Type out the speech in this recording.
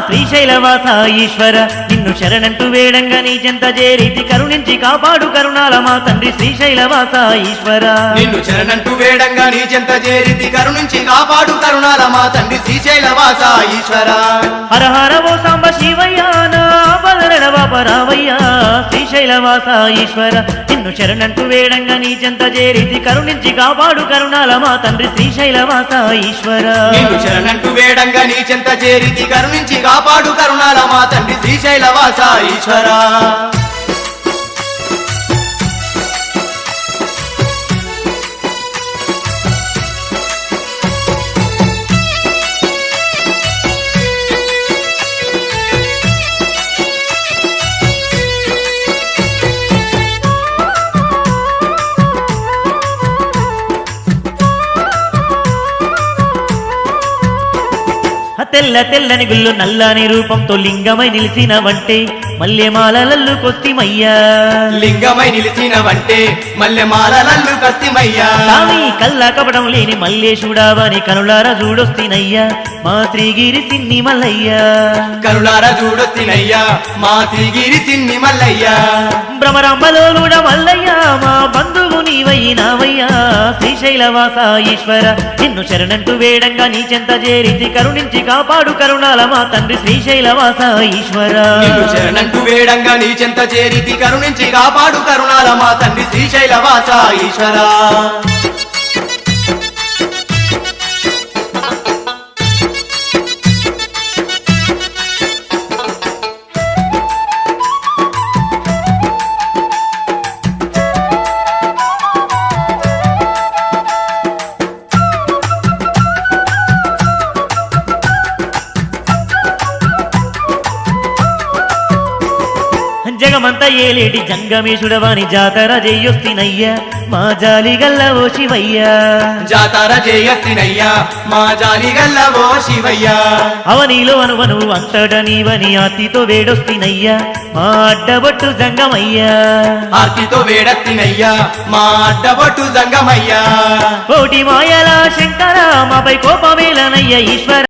శ్రీశైలవాస ఈశ్వర నిన్ను శరణంటూ వేడంగా నీ చెంత చేరితి కరుణించి కాపాడు కరుణాల మా తండ్రి శ్రీశైలవాస ఈశ్వర నిన్ను శరణంటూ వేడంగా నీ చెంత చేరితి కరుణించి కాపాడు కరుణాల మా తండ్రి శ్రీశైలవాస ఈశ్వర హర హర ఓ సాంబ శివయ్య నా బలరణ బాపరావయ్య శ్రీశైలవాస ఈశ్వర నిన్ను శరణంటూ వేడంగా నీ చెంత చేరితి కరుణించి కాపాడు కరుణాల మా తండ్రి శ్రీశైలవాస ఈశ్వర నిన్ను శరణంటూ వేడంగా నీ చెంత చేరితి కరుణించి కాపాడు కరుణాల మా తండ్రి శ్రీశైలవాస ఈశ్వర తెల్ల తెల్లని గుళ్ళు నల్లని రూపంతో లింగమై నిలిచినవంటే మల్లెమాలలల్లు కొత్తిమయ్యా లింగమై నిలిచినవంటే మల్లెమాలలల్లు కస్తిమయ్యా స్వామి కల్లా కపడం లేని మల్లేశుడావని కనులారా చూడొస్తినయ్యా మా శ్రీగిరి సిన్ని మల్లయ్యా కరుణార చూడొస్తినయ్యా మా శ్రీగిరి సిన్ని మల్లయ్యా భ్రమరంబలోలుడ మల్లయ్యా మా బంధువు నీవయ్యినావయ్యా శ్రీశైలవాస ఈశ్వర నిన్ను శరణంటూ వేడంగా నీ చెంత చేరితి కరుణించి కాపాడు కరుణాల మా తండ్రి శ్రీశైలవాస ఈశ్వర నిన్ను శరణంటూ వేడంగా నీ చెంత చేరితి కరుణించి కాపాడు కరుణాల మా తండ్రి శ్రీశైలవాస ఈశ్వర జగమంతా ఏలేటి జంగమేశుడవాని జాతర చెయ్యొస్తినయ్యా మా జాలిగల్ల ఓ శివయ్యా జాతర చేయస్తినయ్యా మా జాలిగల్ల ఓ శివయ్యా అవనిలో అనువను అంతట నీవని ఆర్తితో వేడొస్తినయ్యా మా అడ్డబొట్టు జంగమయ్యా ఆర్తితో వేడస్తినయ్యా మా అడ్డబొట్టు జంగమయ్యా కోటి మాయల శంకర మాపై కోపమేలనయ్య ఈశ్వర